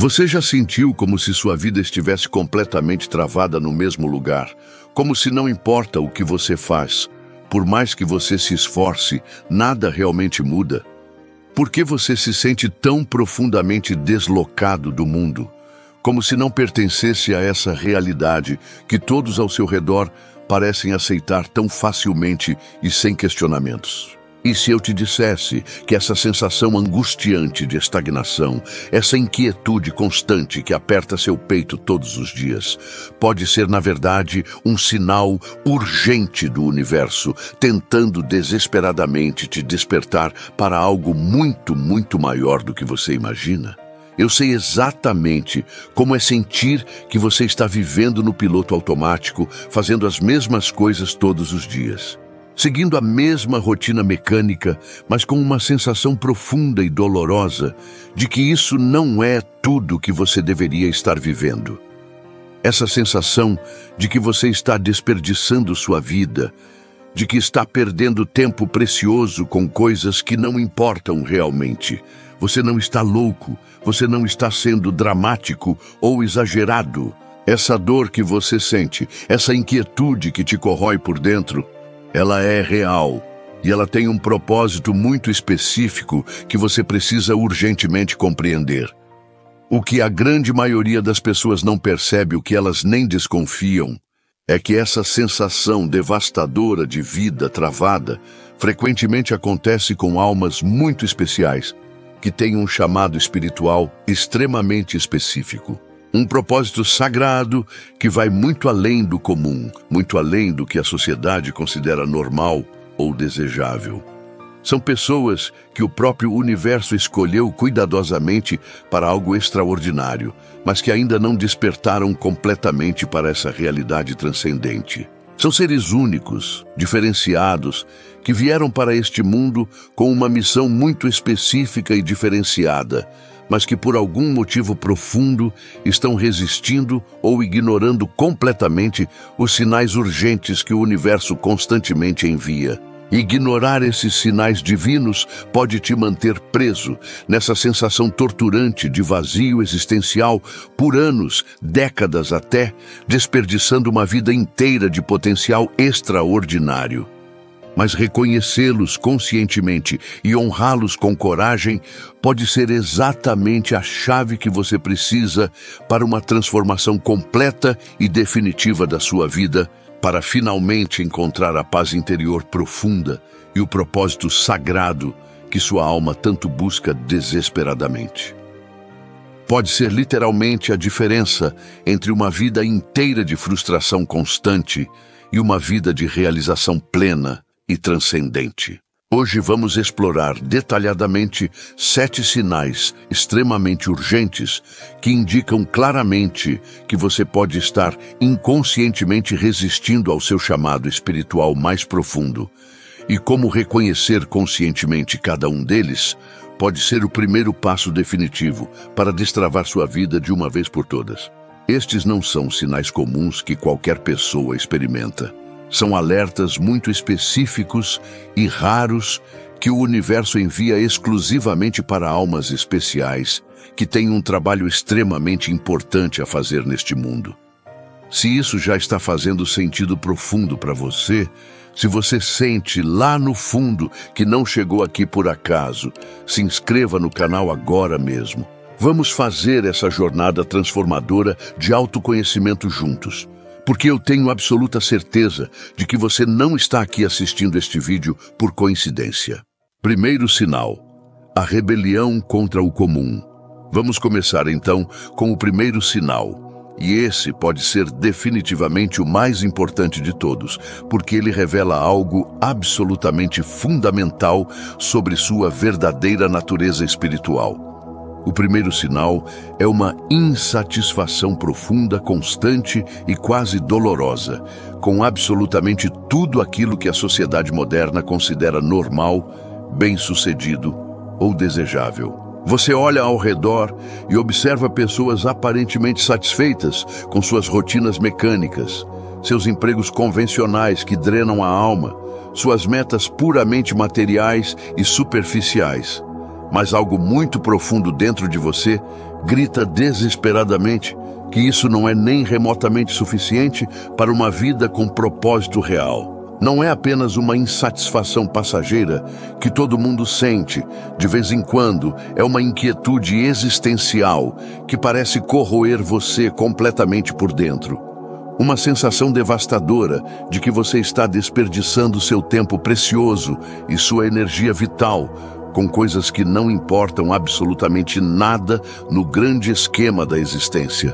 Você já sentiu como se sua vida estivesse completamente travada no mesmo lugar? Como se não importa o que você faz, por mais que você se esforce, nada realmente muda? Por que você se sente tão profundamente deslocado do mundo? Como se não pertencesse a essa realidade que todos ao seu redor parecem aceitar tão facilmente e sem questionamentos. E se eu te dissesse que essa sensação angustiante de estagnação, essa inquietude constante que aperta seu peito todos os dias, pode ser, na verdade, um sinal urgente do universo, tentando desesperadamente te despertar para algo muito, muito maior do que você imagina? Eu sei exatamente como é sentir que você está vivendo no piloto automático, fazendo as mesmas coisas todos os dias, seguindo a mesma rotina mecânica, mas com uma sensação profunda e dolorosa de que isso não é tudo que você deveria estar vivendo. Essa sensação de que você está desperdiçando sua vida, de que está perdendo tempo precioso com coisas que não importam realmente. Você não está louco, você não está sendo dramático ou exagerado. Essa dor que você sente, essa inquietude que te corrói por dentro, ela é real e ela tem um propósito muito específico que você precisa urgentemente compreender. O que a grande maioria das pessoas não percebe, o que elas nem desconfiam, é que essa sensação devastadora de vida travada frequentemente acontece com almas muito especiais, que têm um chamado espiritual extremamente específico. Um propósito sagrado que vai muito além do comum, muito além do que a sociedade considera normal ou desejável. São pessoas que o próprio universo escolheu cuidadosamente para algo extraordinário, mas que ainda não despertaram completamente para essa realidade transcendente. São seres únicos, diferenciados, que vieram para este mundo com uma missão muito específica e diferenciada, mas que por algum motivo profundo estão resistindo ou ignorando completamente os sinais urgentes que o universo constantemente envia. Ignorar esses sinais divinos pode te manter preso nessa sensação torturante de vazio existencial por anos, décadas até, desperdiçando uma vida inteira de potencial extraordinário. Mas reconhecê-los conscientemente e honrá-los com coragem pode ser exatamente a chave que você precisa para uma transformação completa e definitiva da sua vida, para finalmente encontrar a paz interior profunda e o propósito sagrado que sua alma tanto busca desesperadamente. Pode ser literalmente a diferença entre uma vida inteira de frustração constante e uma vida de realização plena e transcendente. Hoje vamos explorar detalhadamente 7 sinais extremamente urgentes que indicam claramente que você pode estar inconscientemente resistindo ao seu chamado espiritual mais profundo, e como reconhecer conscientemente cada um deles pode ser o primeiro passo definitivo para destravar sua vida de uma vez por todas. Estes não são sinais comuns que qualquer pessoa experimenta. São alertas muito específicos e raros que o universo envia exclusivamente para almas especiais que têm um trabalho extremamente importante a fazer neste mundo. Se isso já está fazendo sentido profundo para você, se você sente lá no fundo que não chegou aqui por acaso, se inscreva no canal agora mesmo. Vamos fazer essa jornada transformadora de autoconhecimento juntos. Porque eu tenho absoluta certeza de que você não está aqui assistindo este vídeo por coincidência. Primeiro sinal: a rebelião contra o comum. Vamos começar então com o primeiro sinal. E esse pode ser definitivamente o mais importante de todos, porque ele revela algo absolutamente fundamental sobre sua verdadeira natureza espiritual. O primeiro sinal é uma insatisfação profunda, constante e quase dolorosa, com absolutamente tudo aquilo que a sociedade moderna considera normal, bem-sucedido ou desejável. Você olha ao redor e observa pessoas aparentemente satisfeitas com suas rotinas mecânicas, seus empregos convencionais que drenam a alma, suas metas puramente materiais e superficiais. Mas algo muito profundo dentro de você grita desesperadamente que isso não é nem remotamente suficiente para uma vida com propósito real. Não é apenas uma insatisfação passageira que todo mundo sente, de vez em quando, é uma inquietude existencial que parece corroer você completamente por dentro. Uma sensação devastadora de que você está desperdiçando seu tempo precioso e sua energia vital com coisas que não importam absolutamente nada no grande esquema da existência.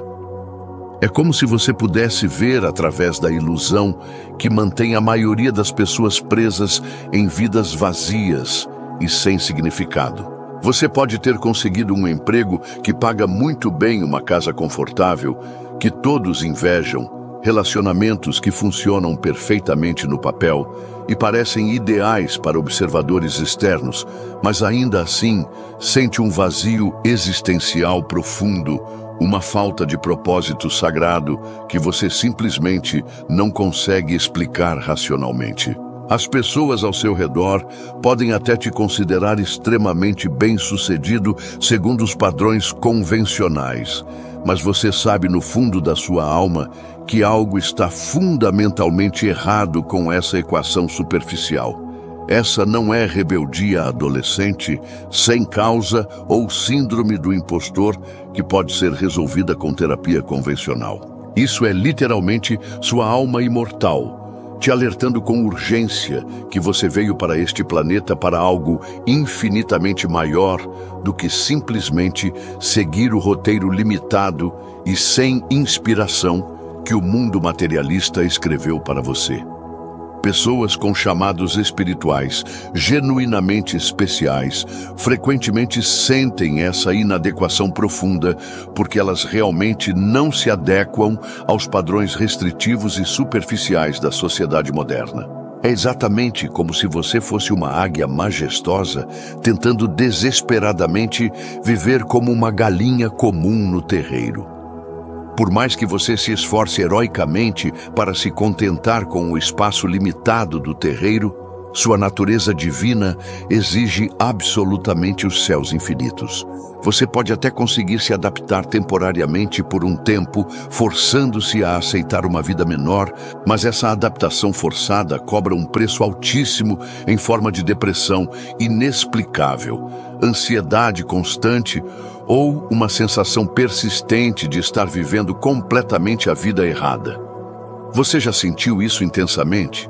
É como se você pudesse ver através da ilusão que mantém a maioria das pessoas presas em vidas vazias e sem significado. Você pode ter conseguido um emprego que paga muito bem, uma casa confortável, que todos invejam, relacionamentos que funcionam perfeitamente no papel e parecem ideais para observadores externos, mas ainda assim sente um vazio existencial profundo, uma falta de propósito sagrado que você simplesmente não consegue explicar racionalmente. As pessoas ao seu redor podem até te considerar extremamente bem-sucedido segundo os padrões convencionais, mas você sabe no fundo da sua alma que algo está fundamentalmente errado com essa equação superficial. Essa não é rebeldia adolescente, sem causa ou síndrome do impostor que pode ser resolvida com terapia convencional. Isso é literalmente sua alma imortal, te alertando com urgência que você veio para este planeta para algo infinitamente maior do que simplesmente seguir o roteiro limitado e sem inspiração que o mundo materialista escreveu para você. Pessoas com chamados espirituais genuinamente especiais frequentemente sentem essa inadequação profunda porque elas realmente não se adequam aos padrões restritivos e superficiais da sociedade moderna. É exatamente como se você fosse uma águia majestosa tentando desesperadamente viver como uma galinha comum no terreiro. Por mais que você se esforce heroicamente para se contentar com o espaço limitado do terreiro, sua natureza divina exige absolutamente os céus infinitos. Você pode até conseguir se adaptar temporariamente por um tempo, forçando-se a aceitar uma vida menor, mas essa adaptação forçada cobra um preço altíssimo em forma de depressão inexplicável, ansiedade constante ou uma sensação persistente de estar vivendo completamente a vida errada. Você já sentiu isso intensamente?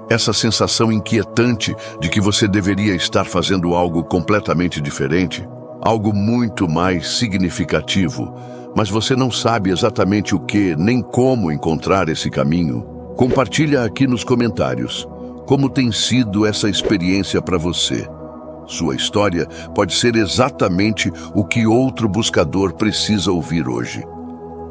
Essa sensação inquietante de que você deveria estar fazendo algo completamente diferente, algo muito mais significativo, mas você não sabe exatamente o que nem como encontrar esse caminho? Compartilha aqui nos comentários como tem sido essa experiência para você. Sua história pode ser exatamente o que outro buscador precisa ouvir hoje.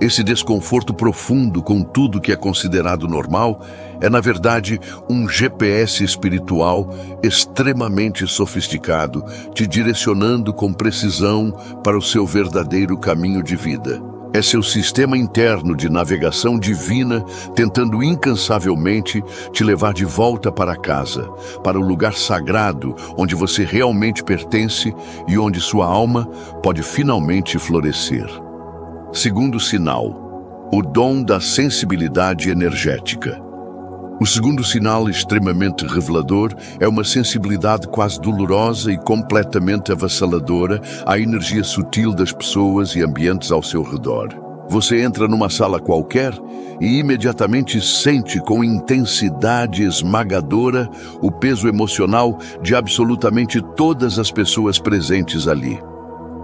Esse desconforto profundo com tudo que é considerado normal é, na verdade, um GPS espiritual extremamente sofisticado, te direcionando com precisão para o seu verdadeiro caminho de vida. É seu sistema interno de navegação divina tentando incansavelmente te levar de volta para casa, para o lugar sagrado onde você realmente pertence e onde sua alma pode finalmente florescer. Segundo sinal, o dom da sensibilidade energética. O segundo sinal extremamente revelador é uma sensibilidade quase dolorosa e completamente avassaladora à energia sutil das pessoas e ambientes ao seu redor. Você entra numa sala qualquer e imediatamente sente com intensidade esmagadora o peso emocional de absolutamente todas as pessoas presentes ali.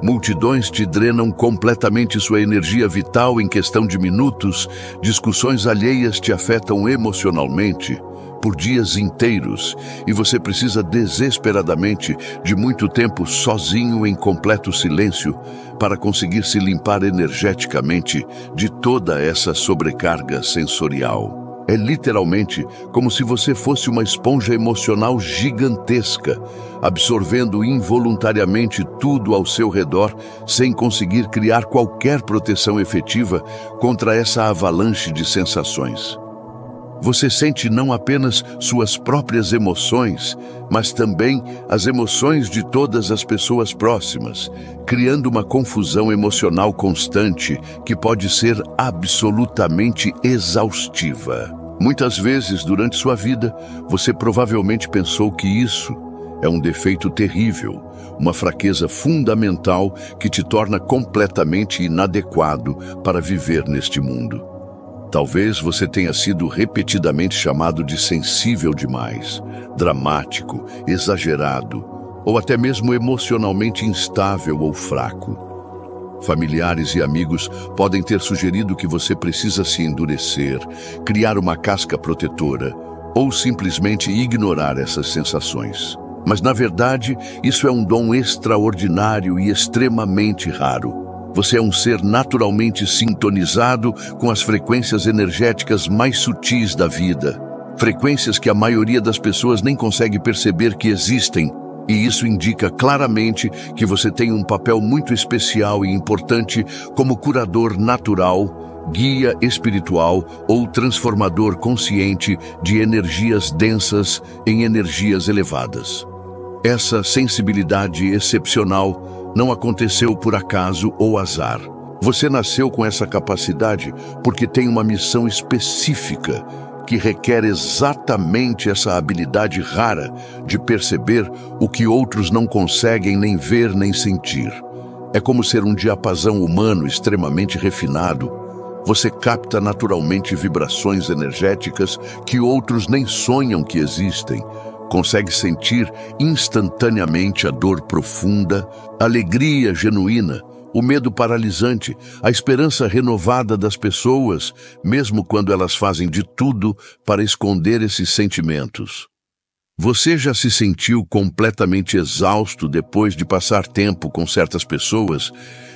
Multidões te drenam completamente sua energia vital em questão de minutos, discussões alheias te afetam emocionalmente por dias inteiros e você precisa desesperadamente de muito tempo sozinho em completo silêncio para conseguir se limpar energeticamente de toda essa sobrecarga sensorial. É literalmente como se você fosse uma esponja emocional gigantesca, absorvendo involuntariamente tudo ao seu redor, sem conseguir criar qualquer proteção efetiva contra essa avalanche de sensações. Você sente não apenas suas próprias emoções, mas também as emoções de todas as pessoas próximas, criando uma confusão emocional constante que pode ser absolutamente exaustiva. Muitas vezes, durante sua vida, você provavelmente pensou que isso é um defeito terrível, uma fraqueza fundamental que te torna completamente inadequado para viver neste mundo. Talvez você tenha sido repetidamente chamado de sensível demais, dramático, exagerado, ou até mesmo emocionalmente instável ou fraco. Familiares e amigos podem ter sugerido que você precisa se endurecer, criar uma casca protetora, ou simplesmente ignorar essas sensações. Mas, na verdade, isso é um dom extraordinário e extremamente raro. Você é um ser naturalmente sintonizado com as frequências energéticas mais sutis da vida. Frequências que a maioria das pessoas nem consegue perceber que existem. E isso indica claramente que você tem um papel muito especial e importante como curador natural, guia espiritual ou transformador consciente de energias densas em energias elevadas. Essa sensibilidade excepcional não aconteceu por acaso ou azar. Você nasceu com essa capacidade porque tem uma missão específica que requer exatamente essa habilidade rara de perceber o que outros não conseguem nem ver nem sentir. É como ser um diapasão humano extremamente refinado. Você capta naturalmente vibrações energéticas que outros nem sonham que existem. Consegue sentir instantaneamente a dor profunda, a alegria genuína, o medo paralisante, a esperança renovada das pessoas, mesmo quando elas fazem de tudo para esconder esses sentimentos. Você já se sentiu completamente exausto depois de passar tempo com certas pessoas,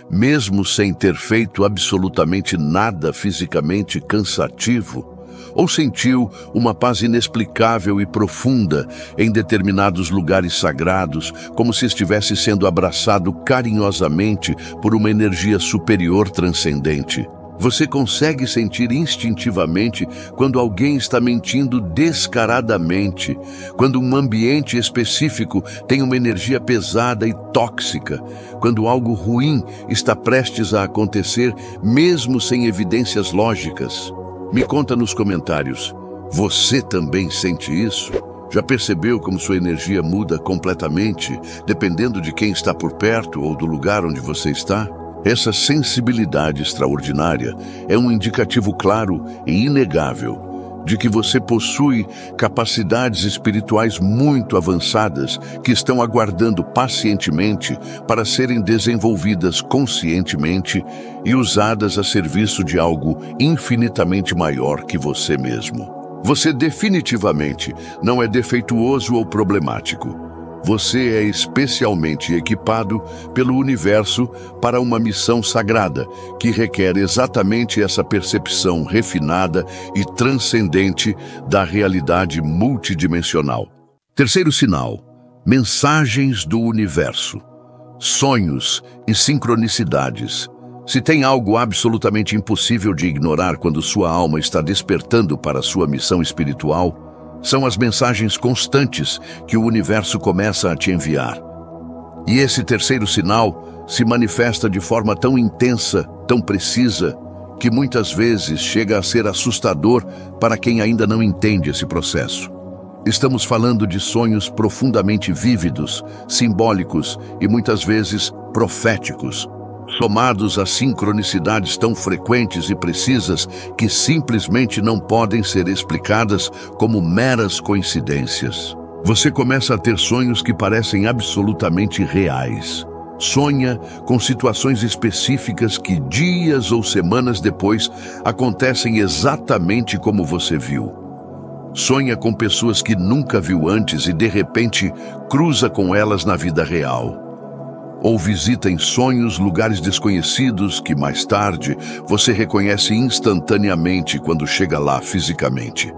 mesmo sem ter feito absolutamente nada fisicamente cansativo? Ou sentiu uma paz inexplicável e profunda em determinados lugares sagrados, como se estivesse sendo abraçado carinhosamente por uma energia superior transcendente? Você consegue sentir instintivamente quando alguém está mentindo descaradamente, quando um ambiente específico tem uma energia pesada e tóxica, quando algo ruim está prestes a acontecer, mesmo sem evidências lógicas. Me conta nos comentários, você também sente isso? Já percebeu como sua energia muda completamente, dependendo de quem está por perto ou do lugar onde você está? Essa sensibilidade extraordinária é um indicativo claro e inegável de que você possui capacidades espirituais muito avançadas que estão aguardando pacientemente para serem desenvolvidas conscientemente e usadas a serviço de algo infinitamente maior que você mesmo. Você definitivamente não é defeituoso ou problemático. Você é especialmente equipado pelo universo para uma missão sagrada, que requer exatamente essa percepção refinada e transcendente da realidade multidimensional. Terceiro sinal: mensagens do universo, sonhos e sincronicidades. Se tem algo absolutamente impossível de ignorar quando sua alma está despertando para sua missão espiritual, são as mensagens constantes que o universo começa a te enviar. E esse terceiro sinal se manifesta de forma tão intensa, tão precisa, que muitas vezes chega a ser assustador para quem ainda não entende esse processo. Estamos falando de sonhos profundamente vívidos, simbólicos e muitas vezes proféticos, somados a sincronicidades tão frequentes e precisas que simplesmente não podem ser explicadas como meras coincidências. Você começa a ter sonhos que parecem absolutamente reais. Sonha com situações específicas que dias ou semanas depois acontecem exatamente como você viu. Sonha com pessoas que nunca viu antes e de repente cruza com elas na vida real. Ou visita em sonhos lugares desconhecidos que, mais tarde, você reconhece instantaneamente quando chega lá fisicamente.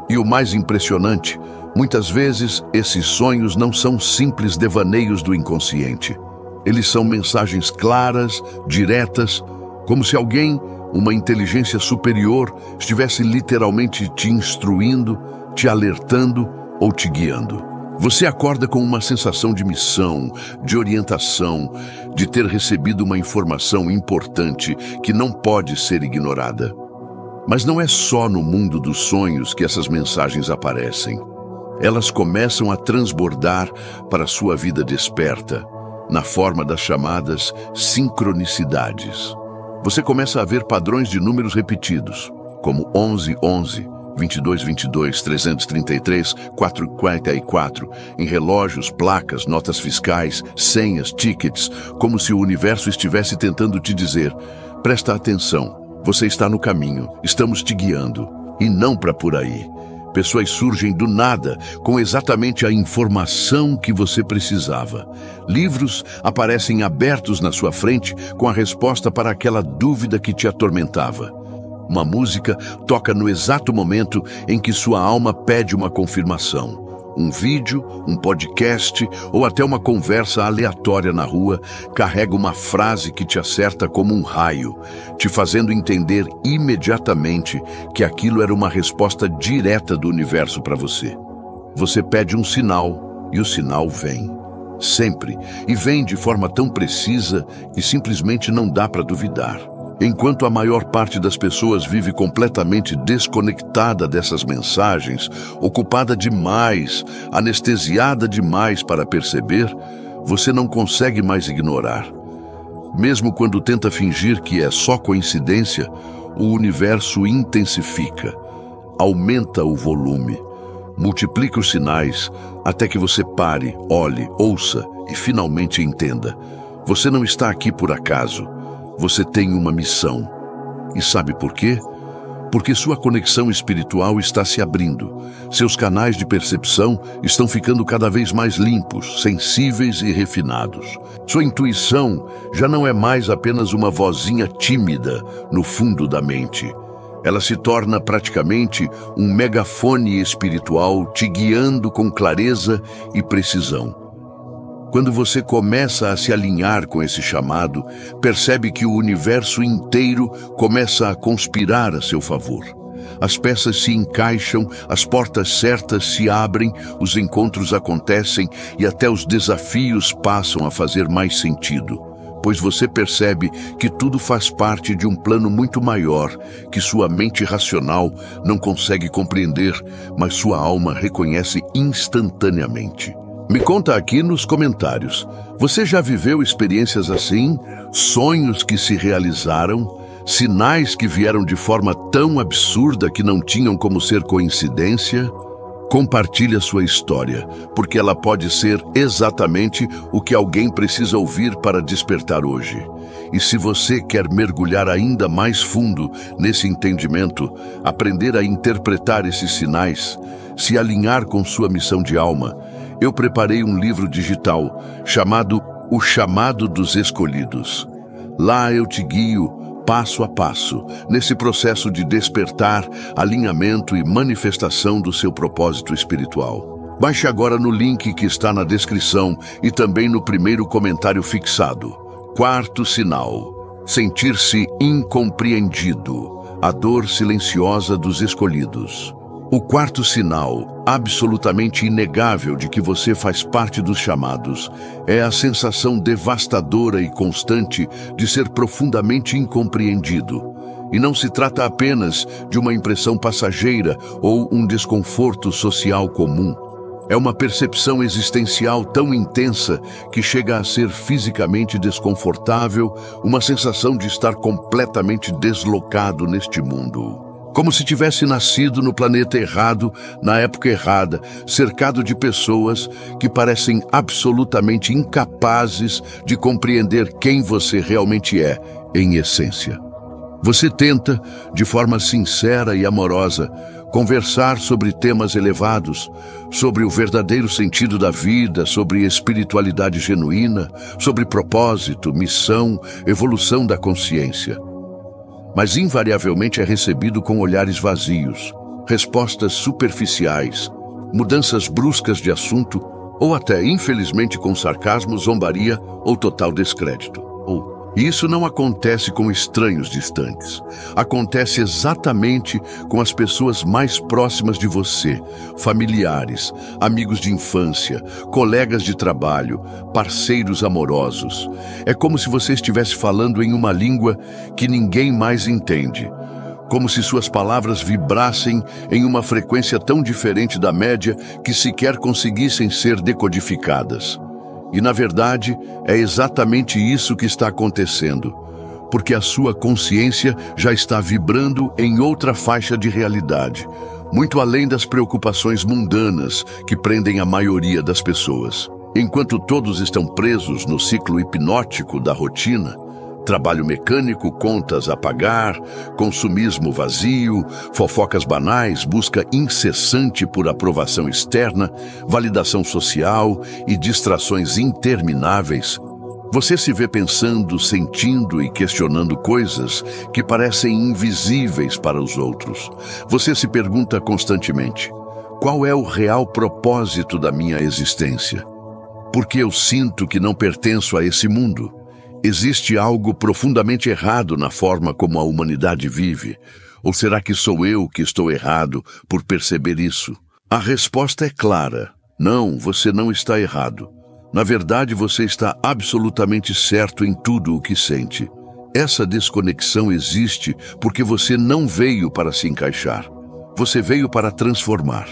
E o mais impressionante, muitas vezes esses sonhos não são simples devaneios do inconsciente. Eles são mensagens claras, diretas, como se alguém uma inteligência superior estivesse literalmente te instruindo, te alertando ou te guiando. Você acorda com uma sensação de missão, de orientação, de ter recebido uma informação importante que não pode ser ignorada. Mas não é só no mundo dos sonhos que essas mensagens aparecem. Elas começam a transbordar para a sua vida desperta, na forma das chamadas sincronicidades. Você começa a ver padrões de números repetidos, como 11, 11, 22, 22, 333, 444, em relógios, placas, notas fiscais, senhas, tickets, como se o universo estivesse tentando te dizer: presta atenção, você está no caminho, estamos te guiando, e não para por aí. Pessoas surgem do nada com exatamente a informação que você precisava. Livros aparecem abertos na sua frente com a resposta para aquela dúvida que te atormentava. Uma música toca no exato momento em que sua alma pede uma confirmação. Um vídeo, um podcast ou até uma conversa aleatória na rua carrega uma frase que te acerta como um raio, te fazendo entender imediatamente que aquilo era uma resposta direta do universo para você. Você pede um sinal e o sinal vem. Sempre. E vem de forma tão precisa que simplesmente não dá para duvidar. Enquanto a maior parte das pessoas vive completamente desconectada dessas mensagens, ocupada demais, anestesiada demais para perceber, você não consegue mais ignorar. Mesmo quando tenta fingir que é só coincidência, o universo intensifica, aumenta o volume, multiplica os sinais até que você pare, olhe, ouça e finalmente entenda. Você não está aqui por acaso. Você tem uma missão. E sabe por quê? Porque sua conexão espiritual está se abrindo. Seus canais de percepção estão ficando cada vez mais limpos, sensíveis e refinados. Sua intuição já não é mais apenas uma vozinha tímida no fundo da mente. Ela se torna praticamente um megafone espiritual te guiando com clareza e precisão. Quando você começa a se alinhar com esse chamado, percebe que o universo inteiro começa a conspirar a seu favor. As peças se encaixam, as portas certas se abrem, os encontros acontecem e até os desafios passam a fazer mais sentido, pois você percebe que tudo faz parte de um plano muito maior, que sua mente racional não consegue compreender, mas sua alma reconhece instantaneamente. Me conta aqui nos comentários, você já viveu experiências assim? Sonhos que se realizaram? Sinais que vieram de forma tão absurda que não tinham como ser coincidência? Compartilhe a sua história, porque ela pode ser exatamente o que alguém precisa ouvir para despertar hoje. E se você quer mergulhar ainda mais fundo nesse entendimento, aprender a interpretar esses sinais, se alinhar com sua missão de alma, eu preparei um livro digital chamado O Chamado dos Escolhidos. Lá eu te guio passo a passo nesse processo de despertar, alinhamento e manifestação do seu propósito espiritual. Baixe agora no link que está na descrição e também no primeiro comentário fixado. Quarto sinal: sentir-se incompreendido, a dor silenciosa dos escolhidos. O quarto sinal, absolutamente inegável de que você faz parte dos chamados, é a sensação devastadora e constante de ser profundamente incompreendido. E não se trata apenas de uma impressão passageira ou um desconforto social comum. É uma percepção existencial tão intensa que chega a ser fisicamente desconfortável, uma sensação de estar completamente deslocado neste mundo. Como se tivesse nascido no planeta errado, na época errada, cercado de pessoas que parecem absolutamente incapazes de compreender quem você realmente é, em essência. Você tenta, de forma sincera e amorosa, conversar sobre temas elevados, sobre o verdadeiro sentido da vida, sobre espiritualidade genuína, sobre propósito, missão, evolução da consciência. Mas invariavelmente é recebido com olhares vazios, respostas superficiais, mudanças bruscas de assunto ou até, infelizmente, com sarcasmo, zombaria ou total descrédito. Ou E isso não acontece com estranhos distantes. Acontece exatamente com as pessoas mais próximas de você, familiares, amigos de infância, colegas de trabalho, parceiros amorosos. É como se você estivesse falando em uma língua que ninguém mais entende. Como se suas palavras vibrassem em uma frequência tão diferente da média que sequer conseguissem ser decodificadas. E, na verdade, é exatamente isso que está acontecendo, porque a sua consciência já está vibrando em outra faixa de realidade, muito além das preocupações mundanas que prendem a maioria das pessoas. Enquanto todos estão presos no ciclo hipnótico da rotina, trabalho mecânico, contas a pagar, consumismo vazio, fofocas banais, busca incessante por aprovação externa, validação social e distrações intermináveis, você se vê pensando, sentindo e questionando coisas que parecem invisíveis para os outros. Você se pergunta constantemente: qual é o real propósito da minha existência? Por que eu sinto que não pertenço a esse mundo? Existe algo profundamente errado na forma como a humanidade vive? Ou será que sou eu que estou errado por perceber isso? A resposta é clara. Não, você não está errado. Na verdade, você está absolutamente certo em tudo o que sente. Essa desconexão existe porque você não veio para se encaixar. Você veio para transformar.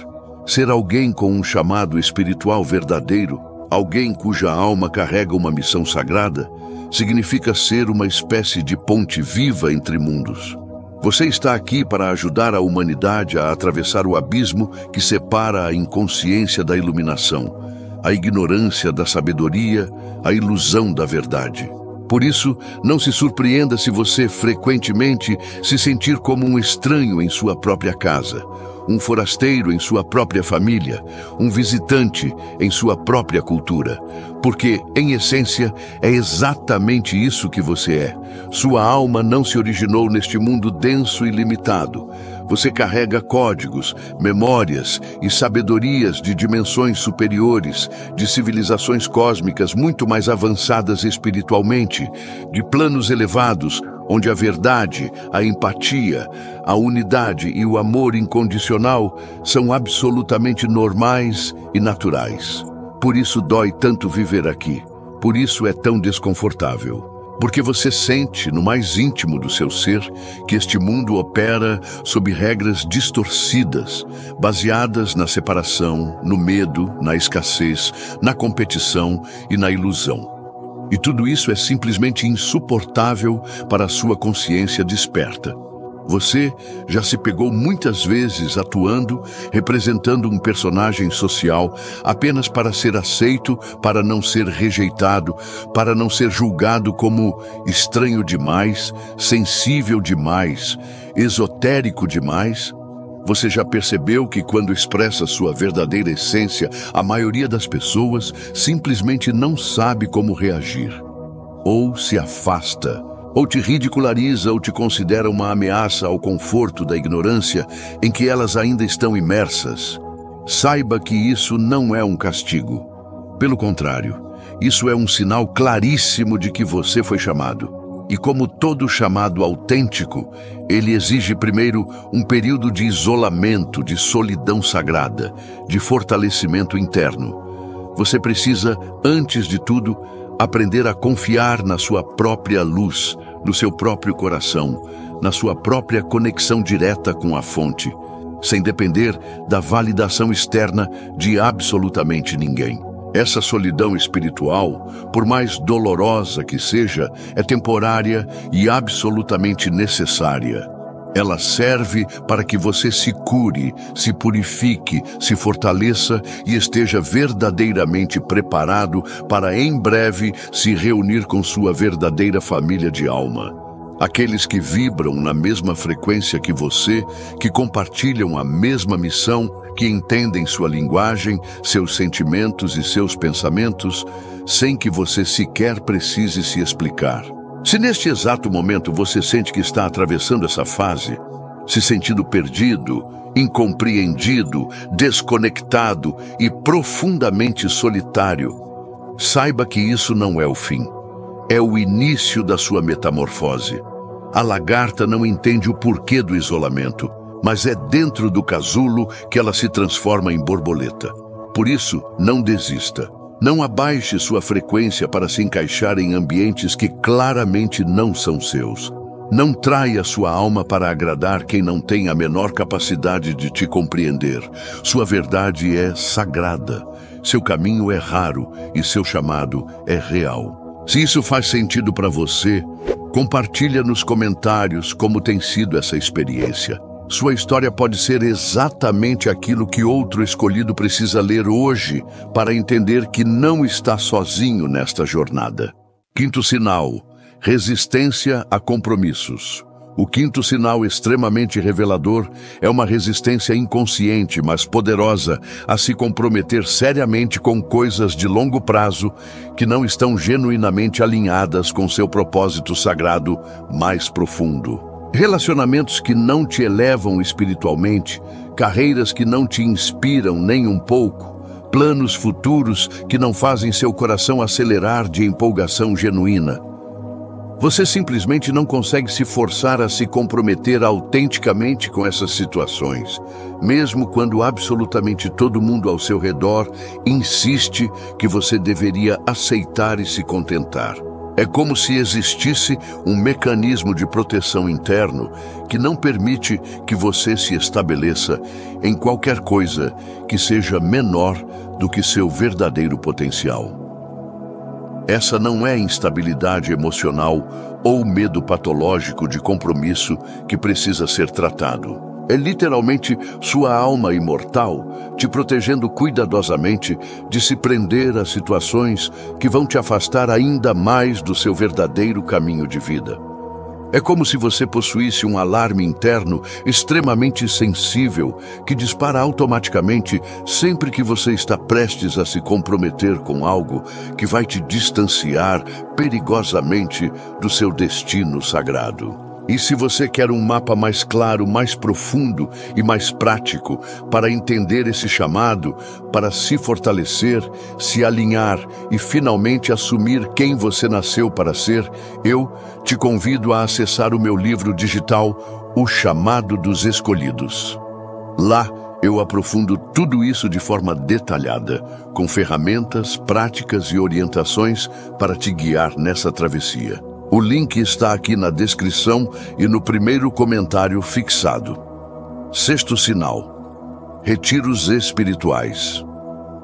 Ser alguém com um chamado espiritual verdadeiro, alguém cuja alma carrega uma missão sagrada, significa ser uma espécie de ponte viva entre mundos. Você está aqui para ajudar a humanidade a atravessar o abismo que separa a inconsciência da iluminação, a ignorância da sabedoria, a ilusão da verdade. Por isso, não se surpreenda se você frequentemente se sentir como um estranho em sua própria casa, um forasteiro em sua própria família, um visitante em sua própria cultura. Porque, em essência, é exatamente isso que você é. Sua alma não se originou neste mundo denso e limitado. Você carrega códigos, memórias e sabedorias de dimensões superiores, de civilizações cósmicas muito mais avançadas espiritualmente, de planos elevados, onde a verdade, a empatia, a unidade e o amor incondicional são absolutamente normais e naturais. Por isso dói tanto viver aqui. Por isso é tão desconfortável. Porque você sente, no mais íntimo do seu ser, que este mundo opera sob regras distorcidas, baseadas na separação, no medo, na escassez, na competição e na ilusão. E tudo isso é simplesmente insuportável para a sua consciência desperta. Você já se pegou muitas vezes atuando, representando um personagem social apenas para ser aceito, para não ser rejeitado, para não ser julgado como estranho demais, sensível demais, esotérico demais. Você já percebeu que quando expressa sua verdadeira essência, a maioria das pessoas simplesmente não sabe como reagir, ou se afasta, ou te ridiculariza ou te considera uma ameaça ao conforto da ignorância em que elas ainda estão imersas. Saiba que isso não é um castigo. Pelo contrário, isso é um sinal claríssimo de que você foi chamado. E como todo chamado autêntico, ele exige primeiro um período de isolamento, de solidão sagrada, de fortalecimento interno. Você precisa, antes de tudo, aprender a confiar na sua própria luz, no seu próprio coração, na sua própria conexão direta com a fonte, sem depender da validação externa de absolutamente ninguém. Essa solidão espiritual, por mais dolorosa que seja, é temporária e absolutamente necessária. Ela serve para que você se cure, se purifique, se fortaleça e esteja verdadeiramente preparado para em breve se reunir com sua verdadeira família de alma. Aqueles que vibram na mesma frequência que você, que compartilham a mesma missão, que entendem sua linguagem, seus sentimentos e seus pensamentos, sem que você sequer precise se explicar. Se neste exato momento você sente que está atravessando essa fase, se sentindo perdido, incompreendido, desconectado e profundamente solitário, saiba que isso não é o fim. É o início da sua metamorfose. A lagarta não entende o porquê do isolamento, mas é dentro do casulo que ela se transforma em borboleta. Por isso, não desista. Não abaixe sua frequência para se encaixar em ambientes que claramente não são seus. Não traia sua alma para agradar quem não tem a menor capacidade de te compreender. Sua verdade é sagrada. Seu caminho é raro e seu chamado é real. Se isso faz sentido para você, compartilha nos comentários como tem sido essa experiência. Sua história pode ser exatamente aquilo que outro escolhido precisa ler hoje para entender que não está sozinho nesta jornada. Quinto sinal: resistência a compromissos. O quinto sinal extremamente revelador é uma resistência inconsciente, mas poderosa, a se comprometer seriamente com coisas de longo prazo que não estão genuinamente alinhadas com seu propósito sagrado mais profundo. Relacionamentos que não te elevam espiritualmente, carreiras que não te inspiram nem um pouco, planos futuros que não fazem seu coração acelerar de empolgação genuína. Você simplesmente não consegue se forçar a se comprometer autenticamente com essas situações, mesmo quando absolutamente todo mundo ao seu redor insiste que você deveria aceitar e se contentar. É como se existisse um mecanismo de proteção interno que não permite que você se estabeleça em qualquer coisa que seja menor do que seu verdadeiro potencial. Essa não é instabilidade emocional ou medo patológico de compromisso que precisa ser tratado. É literalmente sua alma imortal te protegendo cuidadosamente de se prender a situações que vão te afastar ainda mais do seu verdadeiro caminho de vida. É como se você possuísse um alarme interno extremamente sensível que dispara automaticamente sempre que você está prestes a se comprometer com algo que vai te distanciar perigosamente do seu destino sagrado. E se você quer um mapa mais claro, mais profundo e mais prático para entender esse chamado, para se fortalecer, se alinhar e finalmente assumir quem você nasceu para ser, eu te convido a acessar o meu livro digital, O Chamado dos Escolhidos. Lá, eu aprofundo tudo isso de forma detalhada, com ferramentas, práticas e orientações para te guiar nessa travessia. O link está aqui na descrição e no primeiro comentário fixado. Sexto sinal: retiros espirituais.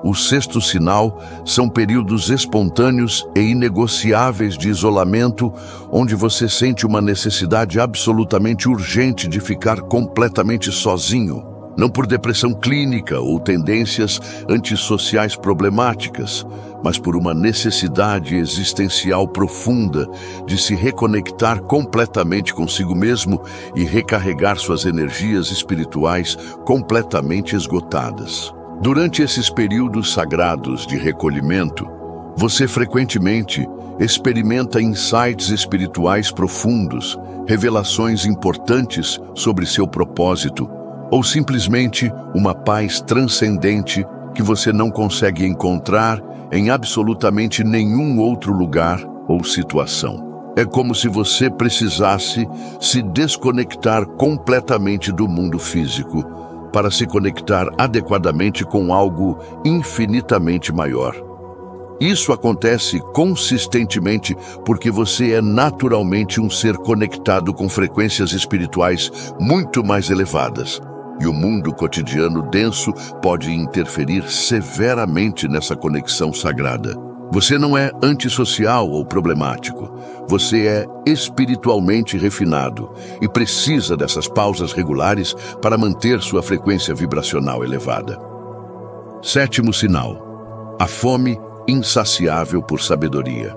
O sexto sinal são períodos espontâneos e inegociáveis de isolamento, onde você sente uma necessidade absolutamente urgente de ficar completamente sozinho. Não por depressão clínica ou tendências antissociais problemáticas, mas por uma necessidade existencial profunda de se reconectar completamente consigo mesmo e recarregar suas energias espirituais completamente esgotadas. Durante esses períodos sagrados de recolhimento, você frequentemente experimenta insights espirituais profundos, revelações importantes sobre seu propósito, ou simplesmente uma paz transcendente que você não consegue encontrar em absolutamente nenhum outro lugar ou situação. É como se você precisasse se desconectar completamente do mundo físico para se conectar adequadamente com algo infinitamente maior. Isso acontece consistentemente porque você é naturalmente um ser conectado com frequências espirituais muito mais elevadas. E o mundo cotidiano denso pode interferir severamente nessa conexão sagrada. Você não é antissocial ou problemático. Você é espiritualmente refinado e precisa dessas pausas regulares para manter sua frequência vibracional elevada. Sétimo sinal: a fome insaciável por sabedoria.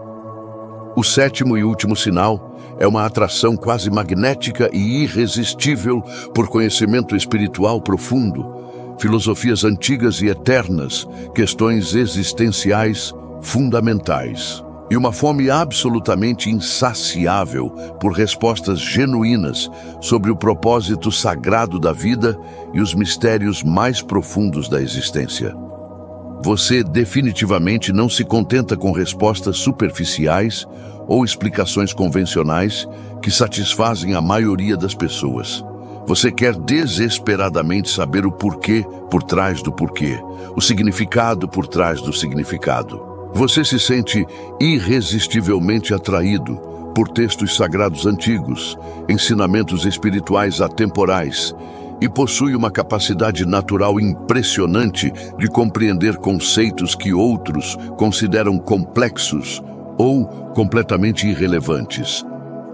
O sétimo e último sinal é uma atração quase magnética e irresistível por conhecimento espiritual profundo, filosofias antigas e eternas, questões existenciais fundamentais, e uma fome absolutamente insaciável por respostas genuínas sobre o propósito sagrado da vida e os mistérios mais profundos da existência. Você definitivamente não se contenta com respostas superficiais ou explicações convencionais que satisfazem a maioria das pessoas. Você quer desesperadamente saber o porquê por trás do porquê, o significado por trás do significado. Você se sente irresistivelmente atraído por textos sagrados antigos, ensinamentos espirituais atemporais, e possui uma capacidade natural impressionante de compreender conceitos que outros consideram complexos ou completamente irrelevantes.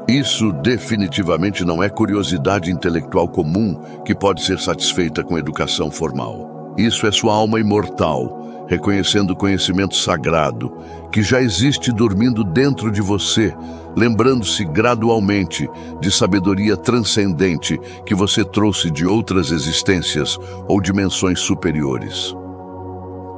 Isso definitivamente não é curiosidade intelectual comum que pode ser satisfeita com educação formal. Isso é sua alma imortal, reconhecendo o conhecimento sagrado que já existe dormindo dentro de você, lembrando-se gradualmente de sabedoria transcendente que você trouxe de outras existências ou dimensões superiores.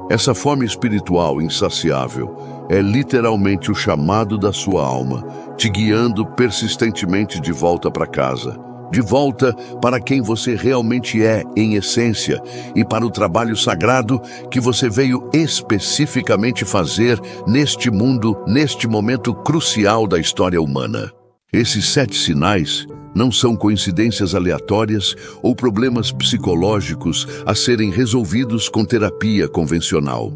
Essa fome espiritual insaciável é literalmente o chamado da sua alma, te guiando persistentemente de volta para casa, de volta para quem você realmente é em essência e para o trabalho sagrado que você veio especificamente fazer neste mundo, neste momento crucial da história humana. Esses 7 sinais não são coincidências aleatórias ou problemas psicológicos a serem resolvidos com terapia convencional.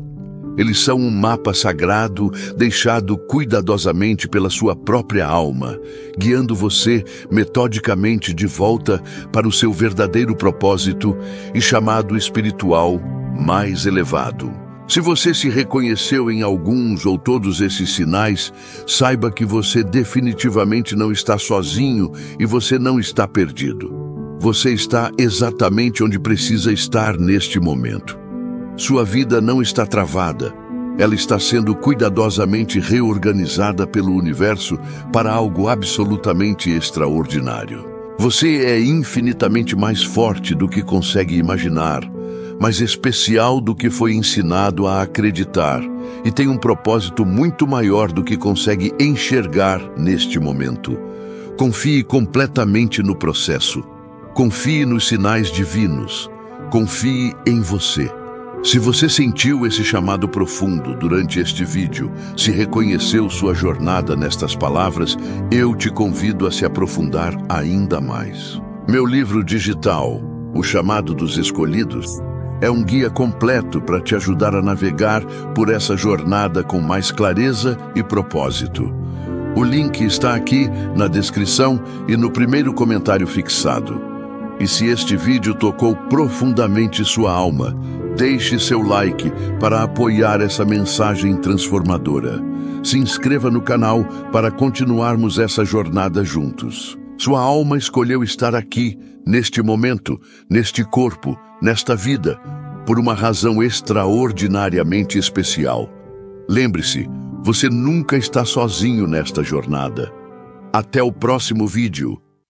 Eles são um mapa sagrado deixado cuidadosamente pela sua própria alma, guiando você metodicamente de volta para o seu verdadeiro propósito e chamado espiritual mais elevado. Se você se reconheceu em alguns ou todos esses sinais, saiba que você definitivamente não está sozinho e você não está perdido. Você está exatamente onde precisa estar neste momento. Sua vida não está travada. Ela está sendo cuidadosamente reorganizada pelo universo para algo absolutamente extraordinário. Você é infinitamente mais forte do que consegue imaginar, mais especial do que foi ensinado a acreditar, e tem um propósito muito maior do que consegue enxergar neste momento. Confie completamente no processo. Confie nos sinais divinos. Confie em você. Se você sentiu esse chamado profundo durante este vídeo, se reconheceu sua jornada nestas palavras, eu te convido a se aprofundar ainda mais. Meu livro digital, O Chamado dos Escolhidos, é um guia completo para te ajudar a navegar por essa jornada com mais clareza e propósito. O link está aqui na descrição e no primeiro comentário fixado. E se este vídeo tocou profundamente sua alma, deixe seu like para apoiar essa mensagem transformadora. Se inscreva no canal para continuarmos essa jornada juntos. Sua alma escolheu estar aqui, neste momento, neste corpo, nesta vida, por uma razão extraordinariamente especial. Lembre-se, você nunca está sozinho nesta jornada. Até o próximo vídeo.